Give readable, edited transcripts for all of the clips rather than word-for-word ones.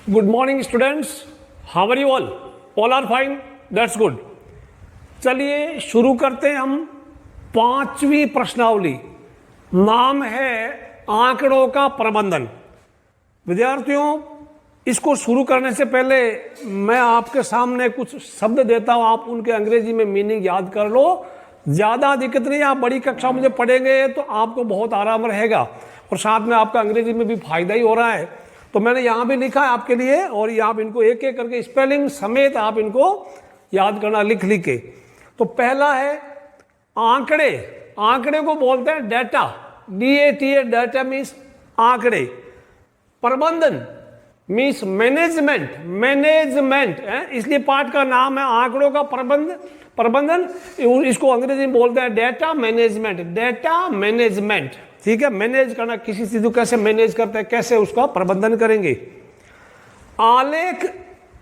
Good morning students, how are you all are fine, that's good. चलिए शुरू करते हैं हम पांचवी प्रश्नावली। नाम है आंकड़ों का प्रबंधन। विद्यार्थियों, इसको शुरू करने से पहले मैं आपके सामने कुछ शब्द देता हूं, आप उनके अंग्रेजी में मीनिंग याद कर लो। ज़्यादा दिक्कत नहीं, आप बड़ी कक्षा में जब पढ़ेंगे तो आपको बहुत आराम रहेगा और साथ में आपका अंग्रेजी में भी फायदा ही हो रहा है। तो मैंने यहाँ भी लिखा है आपके लिए, और आप इनको एक एक करके स्पेलिंग समेत आप इनको याद करना लिख के। तो पहला है आंकड़े। आंकड़े को बोलते हैं डाटा, DATA, डाटा मीन्स आंकड़े। प्रबंधन मीन्स मैनेजमेंट है, इसलिए पाठ का नाम है आंकड़ों का प्रबंधन। इसको अंग्रेजी में बोलते हैं डाटा मैनेजमेंट। ठीक है, मैनेज करना, किसी चीज को कैसे मैनेज करते हैं, कैसे उसका प्रबंधन करेंगे। आलेख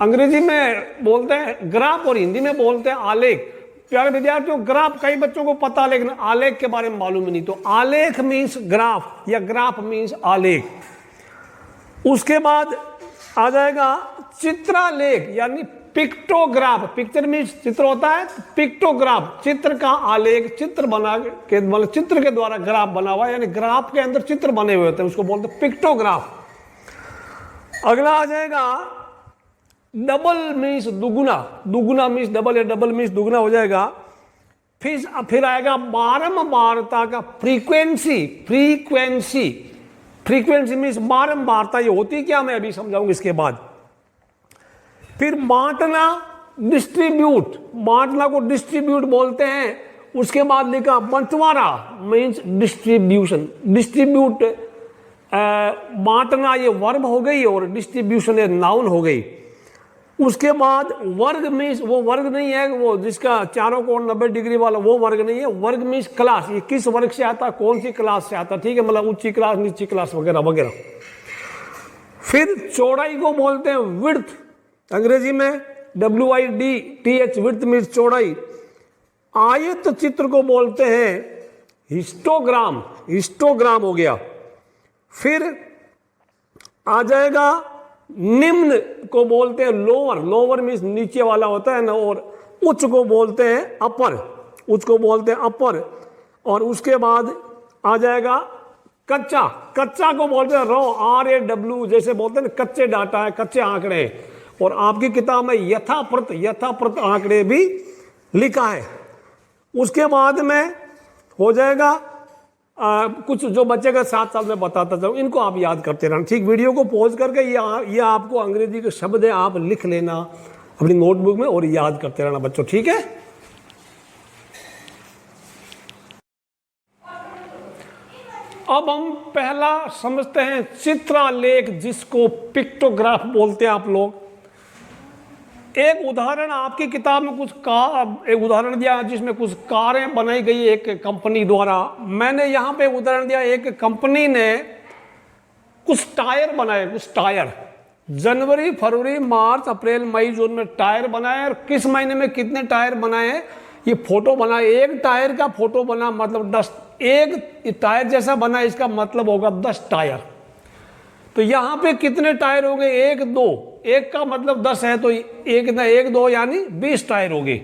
अंग्रेजी में बोलते हैं ग्राफ और हिंदी में बोलते हैं आलेख। प्यारे विद्यार्थियों, ग्राफ कई बच्चों को पता, लेकिन आलेख के बारे में मालूम नहीं। तो आलेख मीन्स ग्राफ या ग्राफ मीन्स आलेख। उसके बाद आ जाएगा चित्रालेख यानी पिक्टोग्राफ। पिक्चर मीन्स चित्र होता है, पिक्टोग्राफ चित्र का आलेख, चित्र बना के मतलब चित्र के द्वारा ग्राफ बना हुआ, यानी ग्राफ के अंदर चित्र बने हुए होते हैं, उसको बोलते हैं पिक्टोग्राफ। अगला आ जाएगा डबल मीन्स दुगुना। दुगुना मीन्स डबल या डबल मीन्स दुगुना हो जाएगा। फिर आएगा बारंबारता का फ्रीक्वेंसी मीन्स बारंबारता। ये होती क्या, मैं अभी समझाऊंगा इसके बाद। फिर बांटना, डिस्ट्रीब्यूट, बांटना को डिस्ट्रीब्यूट बोलते हैं। उसके बाद लिखा बंटवारा मीन्स डिस्ट्रीब्यूशन। डिस्ट्रीब्यूट बांटना ये वर्ब हो गई और डिस्ट्रीब्यूशन ये नाउन हो गई। उसके बाद वर्ग मीन्स वो वर्ग नहीं है वो जिसका चारों कोण 90 डिग्री वाला, वो वर्ग नहीं है। वर्ग मीन्स क्लास, ये किस वर्ग से आता, कौन सी क्लास से आता, ठीक है, मतलब ऊंची क्लास, नीची क्लास वगैरह वगैरह। फिर चौड़ाई को बोलते हैं विड्थ, अंग्रेजी में WIDTH, विड्थ मीन्स चौड़ाई। आयत चित्र को बोलते हैं हिस्टोग्राम, हिस्टोग्राम हो गया। फिर आ जाएगा निम्न को बोलते हैं लोअर, लोअर मीन्स नीचे वाला होता है ना, और उच्च को बोलते हैं अपर, उच्च को बोलते हैं अपर। और उसके बाद आ जाएगा कच्चा, कच्चा को बोलते हैं RAW, जैसे बोलते हैं ना कच्चे डाटा है, कच्चे आंकड़े। और आपकी किताब में यथाप्रत आंकड़े भी लिखा है। उसके बाद में हो जाएगा कुछ जो बच्चे का 7 साल में बताता जाऊँ, इनको आप याद करते रहना। ठीक, वीडियो को पॉज करके ये आपको अंग्रेजी के शब्द है, आप लिख लेना अपनी नोटबुक में और याद करते रहना बच्चों, ठीक है। अब हम पहला समझते हैं चित्रालेख, जिसको पिक्टोग्राफ बोलते हैं आप लोग। एक उदाहरण आपकी किताब में एक उदाहरण दिया जिसमें कुछ कारें बनाई गई एक कंपनी द्वारा। मैंने यहाँ पे उदाहरण दिया, एक कंपनी ने कुछ टायर बनाए, कुछ टायर जनवरी, फरवरी, मार्च, अप्रैल, मई, जून में टायर बनाए। और किस महीने में कितने टायर बनाए, ये फोटो बनाए। एक टायर का फोटो बना मतलब 10, एक टायर जैसा बना, इसका मतलब होगा 10 टायर। तो यहाँ पे कितने टायर हो गए, 1 2, एक का मतलब 10 है, तो एक 2 यानी 20 टायर हो गए।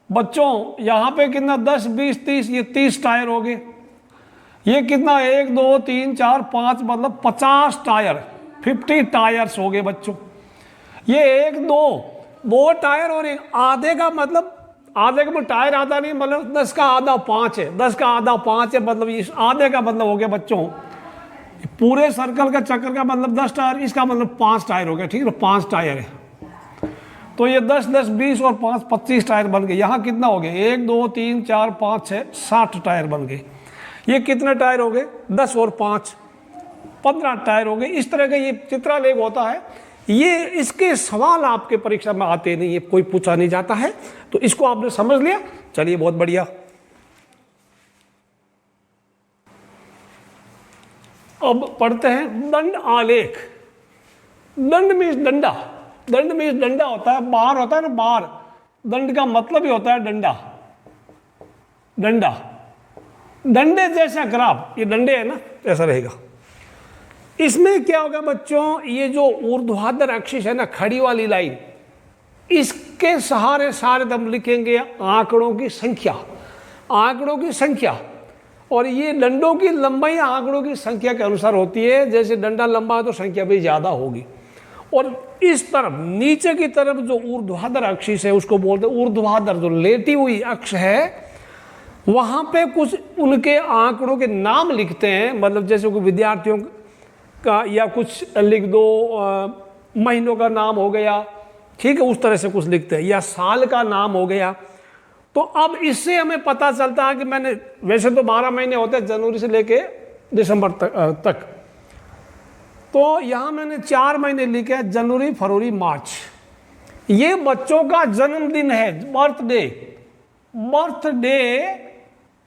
बच्चों यहाँ पे कितना, 10 20 30, ये 30 टायर हो गए। ये कितना, 1 2 3 4 5 मतलब 50 टायर, 50 टायर्स हो गए बच्चों। ये 1 2 टायर और एक आधे का मतलब, आधे का टायर आता नहीं, मतलब 10 का आधा 5 है, 10 का आधा 5 है, मतलब इस आधे का मतलब हो गया बच्चों। पूरे सर्कल का चक्कर का मतलब 10 टायर, इसका मतलब 5 टायर हो गया, ठीक है, 5 टायर है। तो ये 10 10 20 और 5 25 टायर बन गए। यहाँ कितना हो गया, 1 2 3 4 5 6 60 टायर बन गए। ये कितने टायर हो गए, 10 और 5 15 टायर हो गए। इस तरह का ये चित्रालेख होता है। ये इसके सवाल आपके परीक्षा में आते नहीं है, कोई पूछा नहीं जाता है। तो इसको आपने समझ लिया, चलिए बहुत बढ़िया। अब पढ़ते हैं दंड आलेख। दंड मीन्स डंडा, दंड मीन्स डंडा होता है, बार होता है ना, बार। दंड का मतलब ही होता है डंडा, डंडा, डंडे जैसा ग्राफ, ये डंडे है ना, ऐसा रहेगा। इसमें क्या होगा बच्चों, ये जो ऊर्ध्वाधर अक्षिस है ना, खड़ी वाली लाइन, इसके सहारे सारे हम लिखेंगे आंकड़ों की संख्या, आंकड़ों की संख्या। और ये डंडों की लंबाई आंकड़ों की संख्या के अनुसार होती है। जैसे डंडा लंबा है तो संख्या भी ज़्यादा होगी। और इस तरफ नीचे की तरफ जो ऊर्ध्वाधर अक्षिस है उसको बोलते हैं ऊर्ध्वाधर, जो लेटी हुई अक्ष है, वहाँ पे कुछ उनके आंकड़ों के नाम लिखते हैं। मतलब जैसे कोई विद्यार्थियों का या कुछ लिख दो, महीनों का नाम हो गया, ठीक है, उस तरह से कुछ लिखते हैं, या साल का नाम हो गया। तो अब इससे हमें पता चलता है कि मैंने, वैसे तो 12 महीने होते हैं जनवरी से लेके दिसंबर तक, तो यहाँ मैंने 4 महीने लिखे हैं, जनवरी, फरवरी, मार्च। ये बच्चों का जन्मदिन है, बर्थडे। बर्थडे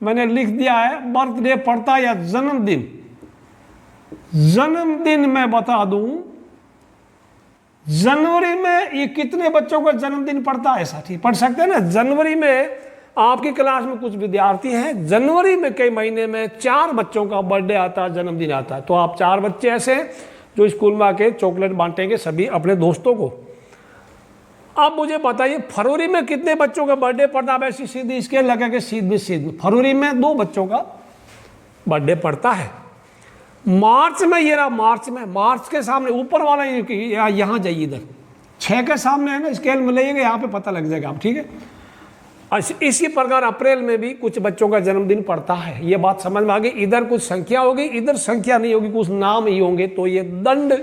मैंने लिख दिया है, बर्थडे पड़ता है या जन्मदिन। जन्मदिन मैं बता दूं, जनवरी में ये कितने बच्चों का जन्मदिन पड़ता है, साथी पढ़ सकते हैं ना। जनवरी में आपकी क्लास में कुछ विद्यार्थी हैं, जनवरी में कई महीने में 4 बच्चों का बर्थडे आता है, जन्मदिन आता है। तो आप 4 बच्चे ऐसे हैं जो स्कूल में आके चॉकलेट बांटेंगे सभी अपने दोस्तों को। अब मुझे बताइए फरवरी में कितने बच्चों का बर्थडे पड़ता है। ऐसी सीधी स्केल लगा के सीधी फरवरी में 2 बच्चों का बर्थडे पड़ता है। मार्च में ये रहा, मार्च के सामने ऊपर वाला यहाँ जाइए, इधर 6 के सामने है ना, स्केल में लाइएगा, यहाँ पे पता लग जाएगा आप, ठीक है। इसी प्रकार अप्रैल में भी कुछ बच्चों का जन्मदिन पड़ता है। ये बात समझ में आ गई। इधर कुछ संख्या होगी, इधर संख्या नहीं होगी, कुछ नाम ही होंगे। तो ये दंड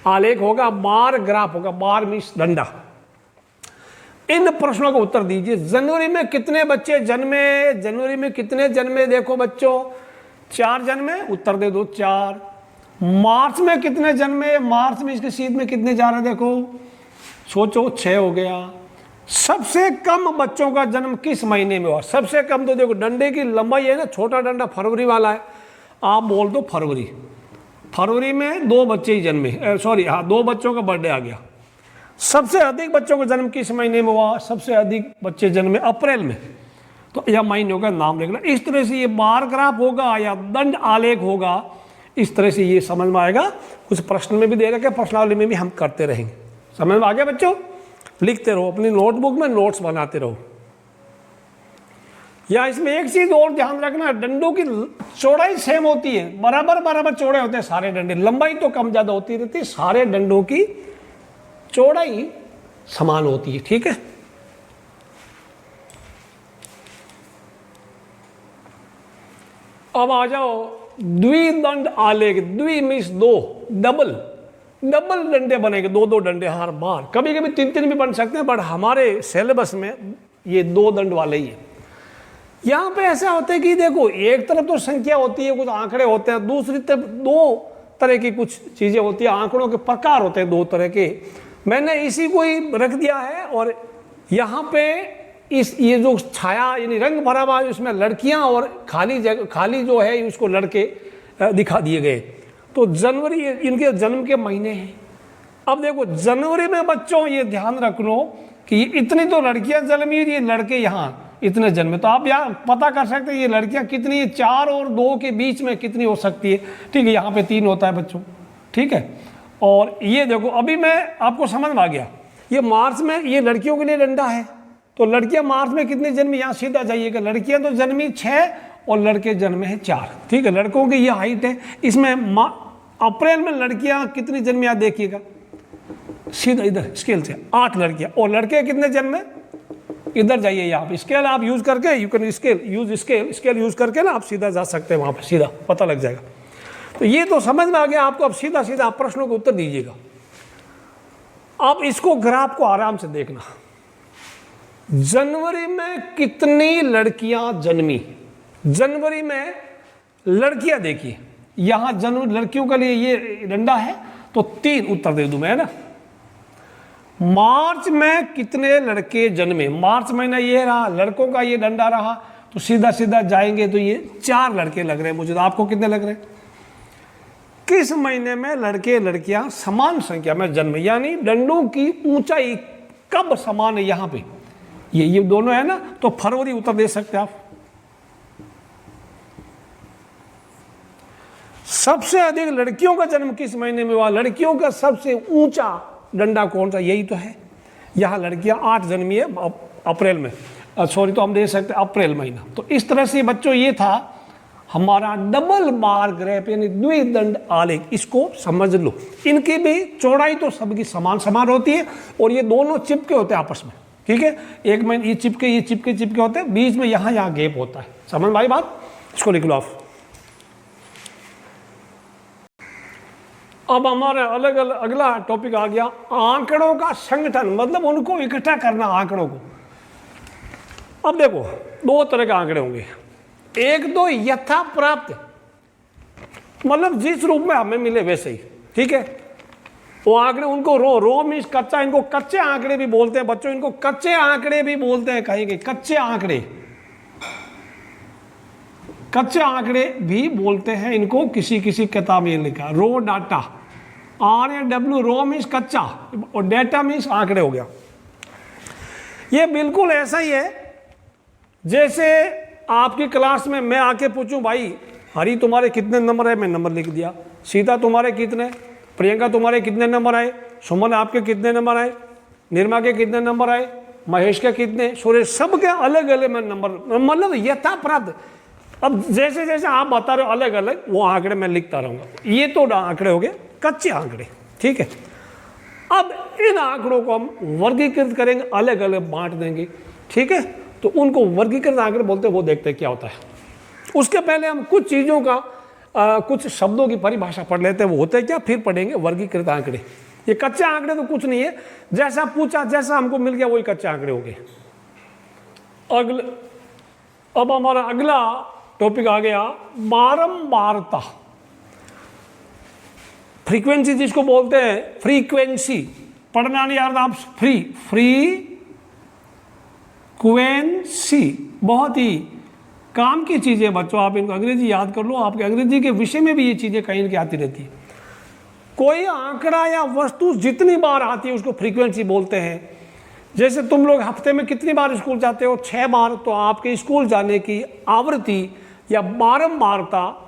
आलेख होगा, बार ग्राफ होगा, बार मीन्स डंडा। इन प्रश्नों का उत्तर दीजिए। जनवरी में कितने बच्चे जन्मे, जनवरी में कितने जन्मे, देखो बच्चों 4 जन्मे, उत्तर दे दो 4। मार्च में कितने जन्मे, मार्च में इसके सीध में कितने जा रहे देखो, सोचो 6 हो गया। सबसे कम बच्चों का जन्म किस महीने में हुआ, सबसे कम तो देखो डंडे की लंबाई है ना, छोटा डंडा फरवरी वाला है, आप बोल दो फरवरी। फरवरी में 2 बच्चे ही जन्मे, सॉरी हाँ 2 बच्चों का बर्थडे आ गया। सबसे अधिक बच्चों का जन्म किस महीने में हुआ, सबसे अधिक बच्चे जन्मे अप्रैल में। तो यह महीनों का नाम लिखना। इस तरह से ये बार ग्राफ होगा या दंड आलेख होगा, इस तरह से ये समझ में आएगा। कुछ प्रश्न में भी दे रखे, प्रश्नावली में भी हम करते रहेंगे। समझ में आ गया बच्चों। लिखते रहो, अपनी नोटबुक में नोट्स बनाते रहो। या इसमें एक चीज और ध्यान रखना, डंडों की चौड़ाई सेम होती है, बराबर चौड़े होते हैं सारे डंडे, लंबाई तो कम ज्यादा होती रहती है, सारे डंडों की चौड़ाई समान होती है, ठीक है। अब आ जाओ द्विदंड आलेख। द्वि मीन्स 2, डबल डंडे बनेंगे, 2 डंडे हर बार। कभी कभी 3 भी बन सकते हैं, बट हमारे सिलेबस में ये 2 दंड वाले ही है। यहाँ पे ऐसा होता है कि देखो एक तरफ तो संख्या होती है, कुछ आंकड़े होते हैं, दूसरी तरफ 2 तरह की कुछ चीजें होती है, आंकड़ों के प्रकार होते हैं 2 तरह के। मैंने इसी को ही रख दिया है। और यहाँ पे ये जो छाया यानी रंग भरा हुआ है, इसमें लड़कियां और खाली जो है उसको लड़के दिखा दिए गए। तो जनवरी इनके जन्म के महीने हैं। अब देखो जनवरी में बच्चों ये ध्यान रख लो कि इतनी तो लड़कियां जन्मी, ये लड़के यहाँ इतने जन्मे। तो आप यहाँ पता कर सकते हैं ये लड़कियां कितनी, 4 और 2 के बीच में कितनी हो सकती है, ठीक है। यहाँ पे 3 होता है बच्चों, ठीक है। और ये देखो अभी मैं आपको समझ में आ गया, ये मार्च में ये लड़कियों के लिए डंडा है। तो लड़कियां मार्च में कितनी जन्मी, यहाँ सीधा जाइएगा, लड़कियां तो जन्मी 6 और लड़के जन्मे हैं 4, ठीक है। लड़कों की ये हाइट है। इसमें अप्रैल में लड़कियां कितनी जन्मी, आप देखिएगा सीधा इधर स्केल से 8 लड़कियां, और लड़के कितने जन्मे, इधर जाइए आप स्केल आप यूज करके, यू कैन स्केल यूज करके ना आप सीधा जा सकते हैं, वहां पर सीधा पता लग जाएगा। तो ये तो समझ में आ गया आपको। अब सीधा आप प्रश्नों के उत्तर दीजिएगा। अब इसको ग्राफ को आराम से देखना। जनवरी में कितनी लड़कियां जन्मी, जनवरी में लड़कियां देखिए, यहां जनवरी लड़कियों के लिए ये डंडा है तो 3 उत्तर दे दूं मैं, है ना। मार्च में कितने लड़के जन्मे, मार्च महीना ये रहा, लड़कों का ये डंडा रहा, तो सीधा जाएंगे तो ये 4 लड़के लग रहे हैं मुझे। तो आपको कितने लग रहे हैं, किस महीने में लड़के लड़कियां समान संख्या में जन्मे, यानी डंडों की ऊंचाई कब समान है, यहां पे ये दोनों है ना। तो फरवरी उत्तर दे सकते हैं आप। सबसे अधिक लड़कियों का जन्म किस महीने में हुआ? लड़कियों का सबसे ऊंचा डंडा कौन सा? यही तो है। यहाँ लड़कियां 8 जन्मी है अप्रैल में, सॉरी तो हम दे सकते अप्रैल महीना। तो इस तरह से बच्चों ये था हमारा डबल बार ग्रेफ यानी द्विदंड आलेख, इसको समझ लो। इनकी भी चौड़ाई तो सबकी समान समान होती है और ये दोनों चिपके होते हैं आपस में, ठीक है। एक में ये चिपके होते हैं, बीच में यहाँ गैप होता है। समझ में आई बात? इसको लिख लो आप। अब हमारे अलग अलग अगला टॉपिक आ गया आंकड़ों का संगठन, मतलब उनको इकट्ठा करना आंकड़ों को। अब देखो 2 तरह के आंकड़े होंगे, एक तो यथा प्राप्त, मतलब जिस रूप में हमें मिले वैसे ही, ठीक है। वो आंकड़े उनको रो मीन्स कच्चा, इनको कच्चे आंकड़े भी बोलते हैं बच्चों, इनको कच्चे आंकड़े भी बोलते हैं, कहेंगे कच्चे आंकड़े भी बोलते हैं इनको। किसी किताब में लिखा रो डाटा, RAW, रो मीन्स कच्चा और डेटा मीन्स आंकड़े हो गया। ये बिल्कुल ऐसा ही है जैसे आपकी क्लास में मैं आके पूछूं भाई हरी तुम्हारे कितने नंबर है, मैं नंबर लिख दिया। सीता तुम्हारे कितने, प्रियंका तुम्हारे कितने नंबर आए, सुमन आपके कितने नंबर आए, निर्मा के कितने नंबर आए, महेश के कितने, सुरेश, सब के अलग अलग मैं नंबर, मतलब यथा प्राप्त। अब जैसे जैसे आप बता रहे हो अलग अलग वो आंकड़े मैं लिखता रहूँगा। ये तो आंकड़े हो गए कच्चे आंकड़े, ठीक है। अब इन आंकड़ों को हम वर्गीकृत करेंगे, अलग अलग बांट देंगे, ठीक है। तो उनको वर्गीकृत आंकड़े बोलते हैं, वो देखते हैं क्या होता है। उसके पहले हम कुछ चीज़ों का कुछ शब्दों की परिभाषा पढ़ लेते हैं, वो होते हैं क्या, फिर पढ़ेंगे वर्गीकृत आंकड़े। ये कच्चे आंकड़े तो कुछ नहीं है, जैसा पूछा जैसा हमको मिल गया वही कच्चे आंकड़े हो गए। अब हमारा अगला टॉपिक आ गया बारंबारता, फ्रीक्वेंसी जिसको बोलते हैं, फ्रीक्वेंसी पढ़ना नहीं यार आप, फ्रीक्वेंसी बहुत ही काम की चीज़ है बच्चों, आप इनको अंग्रेजी याद कर लो, आपके अंग्रेजी के विषय में भी ये चीज़ें कहीं न कहीं आती रहती है। कोई आंकड़ा या वस्तु जितनी बार आती है उसको फ्रीक्वेंसी बोलते हैं। जैसे तुम लोग हफ्ते में कितनी बार स्कूल जाते हो? 6 बार, तो आपके स्कूल जाने की आवृत्ति या बारंबारता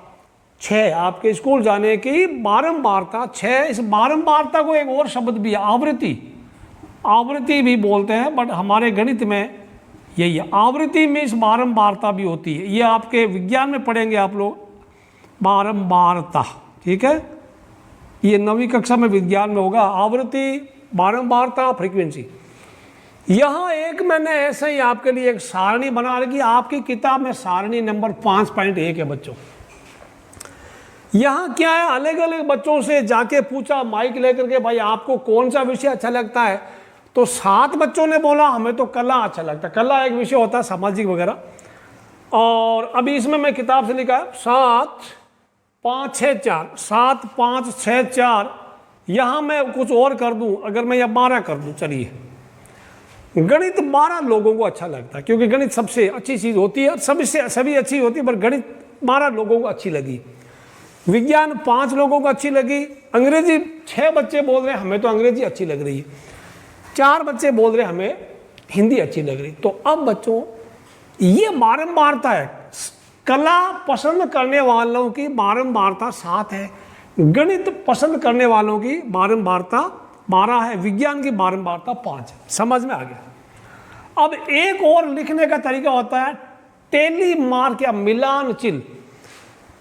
6, आपके स्कूल जाने की बारंबारता 6। इस बारंबारता को एक और शब्द भी है आवृत्ति भी बोलते हैं, बट हमारे गणित में यही है, आवृत्ति में इस बारंबारता भी होती है। ये आपके विज्ञान में पढ़ेंगे आप लोग, बारंबारता, ठीक है। ये 9वीं कक्षा में विज्ञान में होगा, आवृत्ति, बारंबारता, फ्रीक्वेंसी। यहाँ एक मैंने ऐसे ही आपके लिए एक सारणी बना रखी, आपकी किताब में सारणी नंबर 5.1 है बच्चों। यहाँ क्या है, अलग अलग बच्चों से जाके पूछा माइक लेकर के, भाई आपको कौन सा विषय अच्छा लगता है? तो 7 बच्चों ने बोला हमें तो कला अच्छा लगता है। कला एक विषय होता है सामाजिक वगैरह, और अभी इसमें मैं किताब से लिखा है 7, 5, 6, 4, 7, 5, 6, 4। यहाँ मैं कुछ और कर दूँ, अगर मैं यहाँ 12 कर दूँ, चलिए। गणित 12 लोगों को अच्छा लगता है, क्योंकि गणित सबसे अच्छी चीज़ होती है, सभी अच्छी होती है, पर गणित 12 लोगों को अच्छी लगी। विज्ञान 5 लोगों को अच्छी लगी। अंग्रेजी 6 बच्चे बोल रहे हैं हमें तो अंग्रेजी अच्छी लग रही है, 4 बच्चे बोल रहे हैं हमें हिंदी अच्छी लग रही। तो अब बच्चों ये बारंबारता है, कला पसंद करने वालों की बारंबारता 7 है, गणित पसंद करने वालों की बारंबारता 12 है, विज्ञान की बारंबारता 5 है। समझ में आ गया? अब एक और लिखने का तरीका होता है टेली मार्क या मिलान चिन्ह।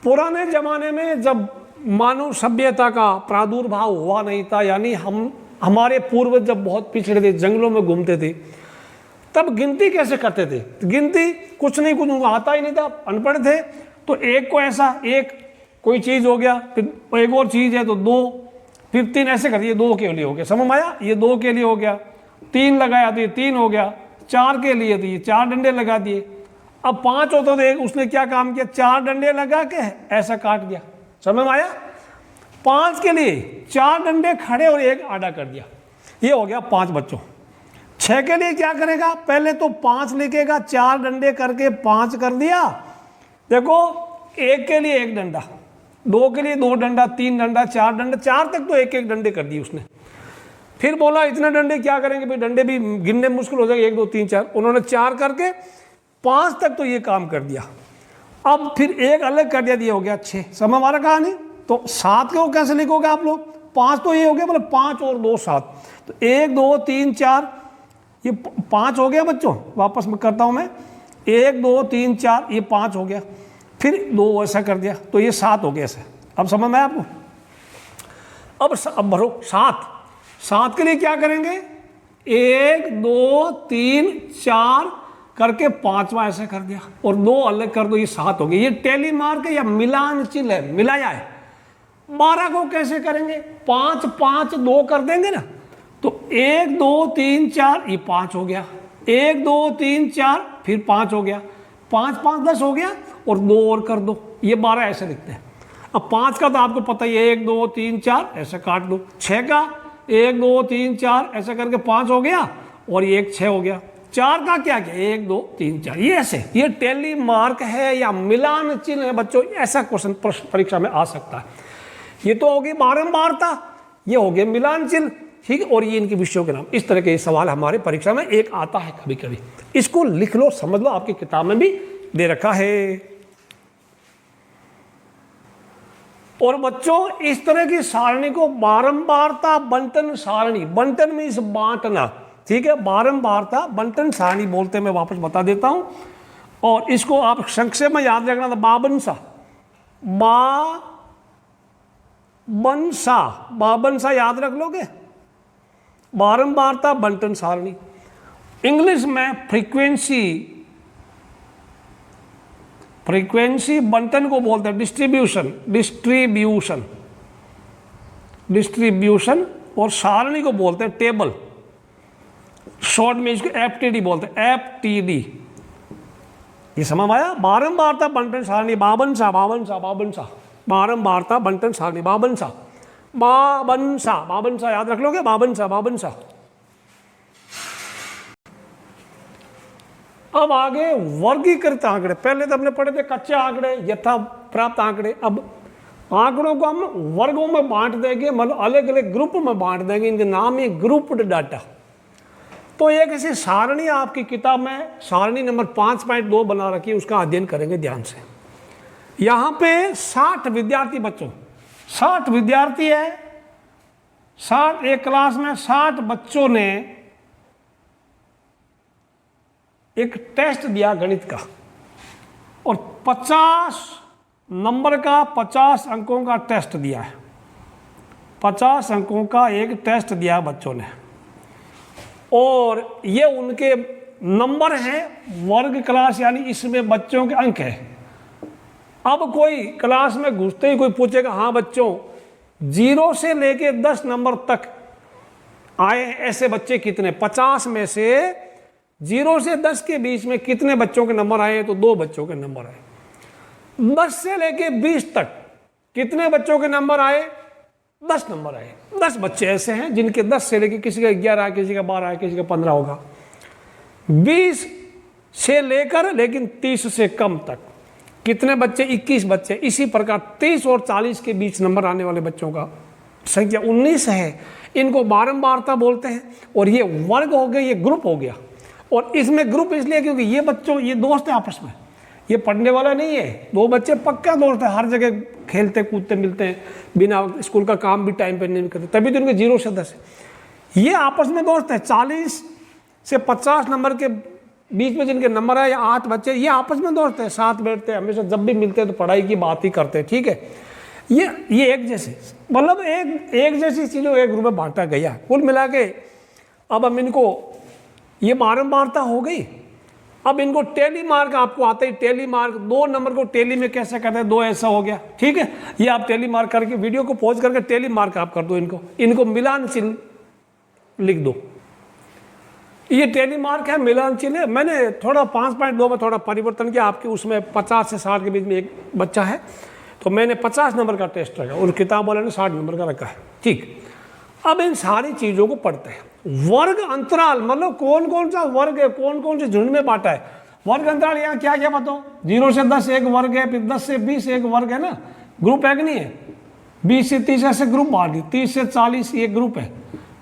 पुराने जमाने में जब मानव सभ्यता का प्रादुर्भाव हुआ नहीं था, यानी हमारे पूर्वज जब बहुत पिछड़े थे, जंगलों में घूमते थे, तब गिनती कैसे करते थे? गिनती कुछ उनको आता ही नहीं था, अनपढ़ थे। तो एक को ऐसा, एक कोई चीज़ हो गया, फिर एक और चीज़ है तो 2, फिर 3, ऐसे कर दिए, 2 के लिए हो गया, समझ आया? ये 2 के लिए हो गया, 3 लगाया तो ये 3 हो गया, 4 के लिए तो ये 4 डंडे लगा दिए। अब 5 होता तो उसने क्या काम किया, 4 डंडे लगा के ऐसा काट दिया, समझ में आया? 5 के लिए 4 डंडे खड़े और 1 आड़ा कर दिया, ये हो गया 5 बच्चों। 6 के लिए क्या करेगा, पहले तो 5 लिखेगा, 4 डंडे करके 5 कर दिया, देखो 1 के लिए 1 डंडा, 2 के लिए 2 डंडा, 3 डंडा, 4 डंडा, 4 तक तो 1 डंडे कर दिए उसने। फिर बोला इतने डंडे क्या करेंगे भाई, डंडे भी गिनने मुश्किल हो जाएगा, 1, 2, 3, 4, उन्होंने 4 करके 5 तक तो ये काम कर दिया। अब फिर 1 अलग कर दिया, ये हो गया 6। समझ आ रहा कहानी? तो 7 को कैसे लिखोगे आप लोग? 5 तो ये हो गया, मतलब 5 और 2 7, तो 1 2 3 4, ये 5 हो गया बच्चों। वापस मैं करता हूँ, मैं 1 2 3 4, ये 5 हो गया, फिर 2 ऐसा कर दिया तो ये 7 हो गया ऐसे। अब समझ में आया आपको? अब भरो 7 के लिए क्या करेंगे? 1 2 3 4 करके 5वां ऐसे कर दिया और 2 अलग कर दो, ये 7 हो गया। ये टेली मार्क है या मिलान चिन्ह है, मिलाया है। 12 को कैसे करेंगे? 5 5 2 कर देंगे ना, तो 1 2 3 4, ये 5 हो गया, 1 2 3 4, फिर 5 हो गया, 5 5 10 हो गया और 2 और कर दो, ये 12 ऐसे दिखते हैं। अब 5 का तो आपको पता ही है, 1 2 3 4 ऐसे काट दो। 6 का 1 2 3 4 ऐसे करके 5 हो गया और ये 1 6 हो गया। 4 का क्या किया? 1 2 3 4, ये ऐसे। ये टेली मार्क है या मिलान चिन्ह है बच्चों, ऐसा क्वेश्चन परीक्षा में आ सकता है। ये तो होगी बारंबारता, ये हो गया मिलान चिन्ह, ठीक है। और ये इनके विषयों के नाम। इस तरह के सवाल हमारे परीक्षा में एक आता है कभी कभी, इसको लिख लो, समझ लो, आपकी किताब में भी दे रखा है। और बच्चों इस तरह की सारणी को बारंबारता बंटन सारणी, बंटन में इस बांटना, ठीक है, बारंबारता बंटन सारणी बोलते हैं। मैं वापस बता देता हूं, और इसको आप संक्षेप में याद रखना था। बाबनसा याद रख लोगे। बारंबारता बंटन सारणी, इंग्लिश में फ्रीक्वेंसी बंटन को बोलते हैं डिस्ट्रीब्यूशन, और सारणी को बोलते हैं टेबल। शॉर्ट में इसको एफटीडी बोलते हैं, एफटीडी। ये समझ आया? बारंबारता बंटन सारणी, बाबनसा बारंबारता बंटन सारणी, बाबनसा याद रख लोगे, बाबनसा। अब आगे वर्गीकृत आंकड़े। पहले तो हमने पढ़े थे कच्चे आंकड़े, यथा प्राप्त आंकड़े। अब आंकड़ों को हम वर्गों में बांट देंगे, मतलब अलग अलग ग्रुप में बांट देंगे। इनके नाम है ग्रुप्ड डाटा। तो एक ऐसी सारणी आपकी किताब में सारणी नंबर 5.2 बना रखी है, उसका अध्ययन करेंगे ध्यान से। यहाँ पे 60 विद्यार्थी बच्चों, 60 विद्यार्थी है, 60 एक क्लास में 60 बच्चों ने एक टेस्ट दिया गणित का, और 50 नंबर का 50 अंकों का टेस्ट दिया है। 50 अंकों का एक टेस्ट दिया बच्चों ने, और ये उनके नंबर हैं वर्ग क्लास, यानी इसमें बच्चों के अंक हैं। अब कोई क्लास में घुसते ही कोई पूछेगा, हाँ बच्चों 0 से लेके 10 नंबर तक आए ऐसे बच्चे कितने? 50 में से 0 से 10 के बीच में कितने बच्चों के नंबर आए? तो 2 बच्चों के नंबर आए। 10 से लेके 20 तक कितने बच्चों के नंबर आए? 10 नंबर आए। 10 बच्चे ऐसे हैं जिनके 10 से लेके, किसी का 11 है, किसी का 12 है, किसी का 15 होगा। 20 से लेकर लेकिन 30 से कम तक कितने बच्चे? 21 बच्चे। इसी प्रकार 30 और 40 के बीच नंबर आने वाले बच्चों का संख्या 19 है। इनको बारंबारता बोलते हैं। और ये वर्ग हो गया, ये ग्रुप हो गया। और इसमें ग्रुप इसलिए क्योंकि ये बच्चों, ये दोस्त है आपस में, ये पढ़ने वाला नहीं है। 2 बच्चे पक्का दोस्त है, हर जगह खेलते कूदते मिलते हैं, बिना स्कूल का काम भी टाइम पे नहीं करते, तभी तो इनके 0 से 10 है। ये आपस में दोस्त है। 40 से 50 नंबर के बीच में जिनके नंबर है, 8 बच्चे, ये आपस में दोस्त है, साथ बैठते हैं, हमेशा जब भी मिलते हैं तो पढ़ाई की बात ही करते हैं, ठीक है। ये एक जैसे, मतलब एक जैसी चीज़ों एक ग्रुप में बांटा गया। कुल मिला के अब हम इनको, ये बारंबारता हो गई। अब इनको टेली मार्क आपको आता है। टेली मार्क, 2 नंबर को टेली में कैसे करते हैं? 2 ऐसा हो गया, ठीक है। ये आप टेली मार्क करके वीडियो को पॉज करके टेली मार्क आप कर दो। इनको मिलान चिन्ह लिख दो। ये टेली मार्क है, मिलान चिन्ह है। मैंने थोड़ा 5.2 में थोड़ा परिवर्तन किया। आपके उसमें 50 से 60 के बीच में एक बच्चा है, तो मैंने 50 नंबर का टेस्ट रखा, और किताब वाले ने 60 नंबर का रखा है, ठीक। अब इन सारी चीज़ों को पढ़ते हैं। वर्ग अंतराल, मतलब कौन कौन सा वर्ग है, कौन कौन से झुंड में बांटा है। वर्ग अंतराल यहाँ क्या क्या बताओ? 0 से 10 एक वर्ग है, फिर 10 से 20 एक वर्ग है ना, ग्रुप है कि नहीं है। 20 से 30 ऐसे ग्रुप बांट दी। 30 से 40 एक ग्रुप है।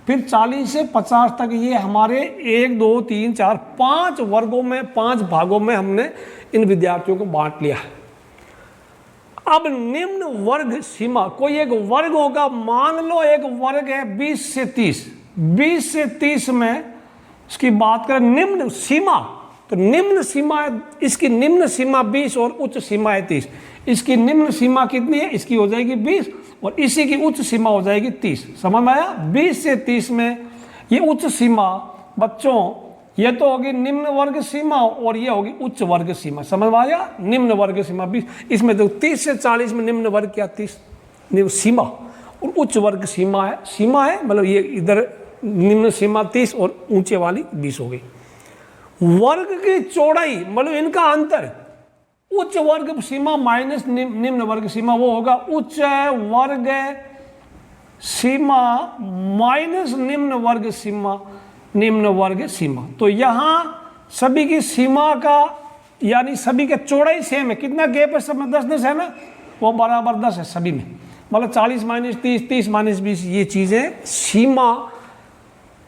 फिर 40 से 50 तक ये हमारे 1 2 3 4 5 वर्गों में, 5 भागों में हमने इन विद्यार्थियों को बांट लिया है। अब निम्न वर्ग सीमा, कोई एक वर्ग होगा, मान लो एक वर्ग है 20 से 30, 20 से 30 में इसकी बात करें निम्न सीमा, तो निम्न सीमा है, इसकी निम्न सीमा 20 और उच्च सीमा है 30। इसकी निम्न सीमा कितनी है, इसकी हो जाएगी 20 और इसी की उच्च सीमा हो जाएगी 30। समझ में आया? 20 से 30 में ये उच्च सीमा बच्चों, ये तो होगी निम्न वर्ग सीमा और ये होगी उच्च वर्ग सीमा। समझ में आया? निम्न वर्ग सीमा 20, इसमें तो 30 से 40 में निम्न वर्ग क्या 30 निम्न सीमा और उच्च वर्ग सीमा है मतलब ये इधर निम्न सीमा 30 और ऊंचे वाली 20 हो गई। वर्ग की चौड़ाई मतलब इनका अंतर, उच्च वर्ग सीमा माइनस निम्न वर्ग सीमा, वो होगा उच्च वर्ग सीमा माइनस निम्न वर्ग सीमा। तो यहां सभी की सीमा का यानी सभी के चौड़ाई सेम है। कितना गैप है सब में? 10-10 है ना, वो बराबर 10 है सभी में, मतलब 40 माइनस 30, 30 माइनस 20, ये चीजें सीमा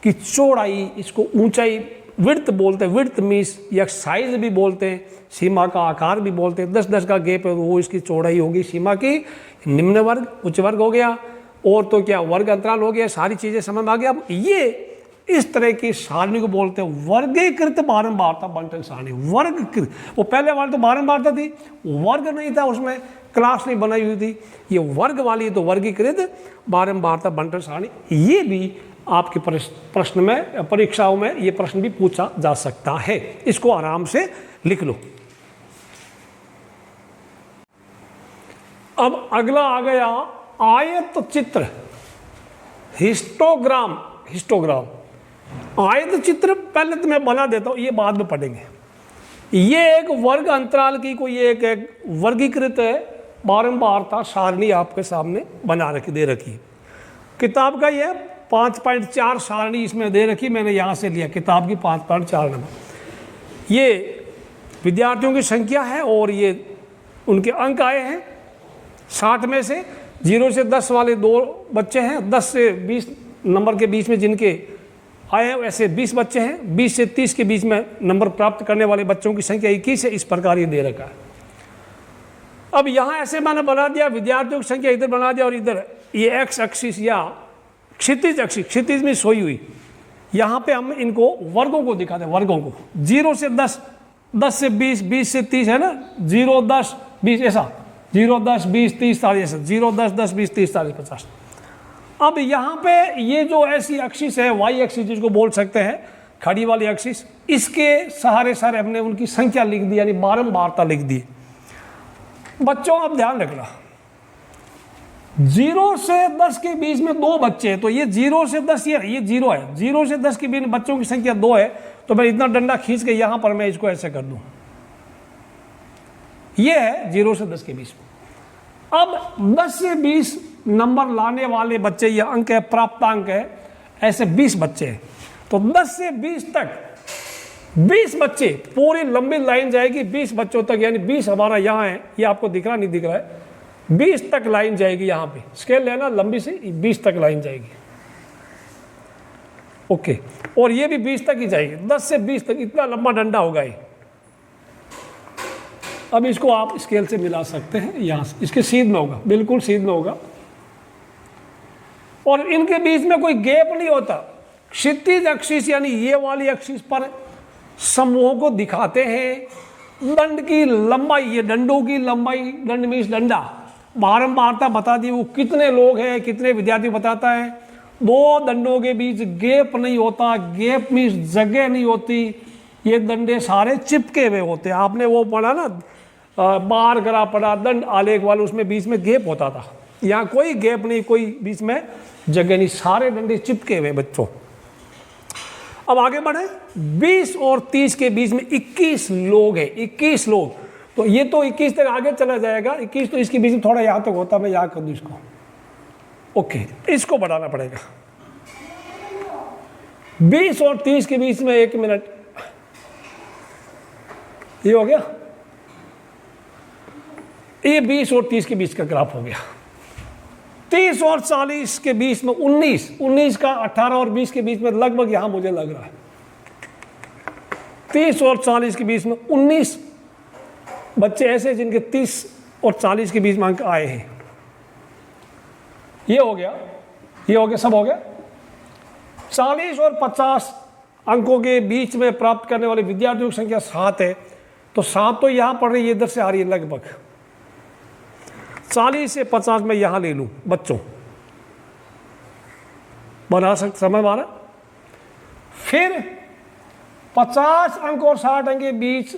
की चौड़ाई, इसको ऊंचाई विड्थ बोलते हैं, विड्थ मीन्स या साइज भी बोलते हैं, सीमा का आकार भी बोलते हैं। 10-10 का गैप है, वो इसकी चौड़ाई होगी सीमा की। निम्न वर्ग उच्च वर्ग हो गया, और तो क्या वर्ग अंतराल हो गया। सारी चीजें समझ में आ गया। अब ये इस तरह की सारणी को बोलते हैं वर्गीकृत बारंबारता बंटन सारणी। वर्गीकृत, वो पहले वाली तो बारंबारता थी, वर्ग नहीं था, उसमें क्लास नहीं बनाई हुई थी। ये वर्ग वाली तो वर्गीकृत बारंबारता बंटन सारणी। ये भी आपके प्रश्न में, परीक्षाओं में ये प्रश्न भी पूछा जा सकता है। इसको आराम से लिख लो। अब अगला आ गया आयत चित्र, हिस्टोग्राम। आयत चित्र पहले तो मैं बना देता हूं, ये बाद में पढ़ेंगे। ये एक वर्ग अंतराल की कोई एक वर्गीकृत बारंबारता सारणी आपके सामने बना रखी, दे रखी है। किताब का ये 5.4 सारणी इसमें दे रखी, मैंने यहाँ से लिया किताब की 5.4 नंबर। ये विद्यार्थियों की संख्या है और ये उनके अंक आए हैं। 60 में से 0 से 10 वाले 2 बच्चे हैं, 10 से 20 नंबर के बीच में जिनके आए हैं ऐसे 20 बच्चे हैं। 20 से 30 के बीच में नंबर प्राप्त करने वाले बच्चों की संख्या 21 है। इस प्रकार ये दे रखा है। अब यहाँ ऐसे मैंने बना दिया, विद्यार्थियों की संख्या इधर बना दिया और इधर ये एक्स एक्सिस या क्षितिज अक्ष, क्षितिज में सोई हुई, यहाँ पे हम इनको वर्गों को दिखाते हैं, वर्गों को। 0 से 10, 10 से 20, 20 से 30 है ना, 0, 10, 20 ऐसा, 0, 10, 20, 30, 40 ऐसा, 0, 10, 10, 20, 30, 40, 50। अब यहाँ पे ये जो ऐसी एक्सिस है, वाई एक्सिस जिसको बोल सकते हैं, खड़ी वाली एक्सिस, इसके सहारे सारे हमने उनकी संख्या लिख दी, यानी बारंबारता लिख दी। बच्चों अब ध्यान रखना, 0 से 10 के बीच में 2 बच्चे हैं, तो ये 0 से 10 ये 0 है। 0 से 10 के बीच में बच्चों की संख्या 2 है, तो मैं इतना डंडा खींच के यहां पर मैं इसको ऐसे कर दूं। ये है 0 से 10 के बीच में। अब 10 से 20 नंबर लाने वाले बच्चे, ये अंक है, प्राप्तांक है, ऐसे 20 बच्चे हैं। तो 10 से 20 तक 20 बच्चे, पूरी लंबी लाइन जाएगी 20 बच्चों तक, यानी 20 हमारा यहाँ है, ये आपको दिख रहा नहीं दिख रहा है, 20 तक लाइन जाएगी। यहाँ पे स्केल लेना लंबी से, 20 तक लाइन जाएगी। ओके, और ये भी 20 तक ही जाएगी, 10 से 20 तक, इतना लंबा डंडा होगा ये। अब इसको आप स्केल से मिला सकते हैं, यहाँ से इसके सीध में होगा, बिल्कुल सीध में होगा, और इनके बीच में कोई गैप नहीं होता। क्षितिज एक्सिस यानी ये वाली एक्सिस पर समूहों को दिखाते हैं। दंड की लंबाई, ये डंडों की लंबाई, दंड मीन्स डंडा, बारंबारता बता दी, वो कितने लोग हैं, कितने विद्यार्थी बताता है। 2 दंडों के बीच गैप नहीं होता, गैप मीन्स जगह नहीं होती, ये डंडे सारे चिपके हुए होते हैं। आपने वो पढ़ा ना, बार करा पढ़ा दंड आलेख वाले, उसमें बीच में गैप होता था। यहाँ कोई गैप नहीं, कोई बीच में जगह नहीं, सारे डंडे चिपके हुए बच्चों। अब आगे बढ़े, 20 और 30 के बीच में 21 लोग हैं, 21 लोग, तो ये तो 21 तक आगे चला जाएगा। 21 तो इसके बीच में थोड़ा यहाँ तक होता, मैं यहाँ कर दूँ इसको। ओके, इसको बढ़ाना पड़ेगा। 20 और 30 के बीच में 1 मिनट, ये हो गया। ये 20 और 30 के बीच का ग्राफ हो गया। 30 और 40 के बीच में 19 का 18 और 20 के बीच में लगभग यहां मुझे लग रहा है 30 और 40 के बीच में 19 बच्चे ऐसे जिनके 30 और 40 के बीच में अंक आए हैं। ये हो गया, ये हो गया, सब हो गया। 40 और 50 अंकों के बीच में प्राप्त करने वाले विद्यार्थियों की संख्या 7 है, तो 7 तो यहाँ पढ़ रही है, इधर से आ रही है लगभग। 40 से 50 में यहाँ ले लूँ बच्चों, बना सकते, समझ माना। फिर 50 अंक और 60 अंक के बीच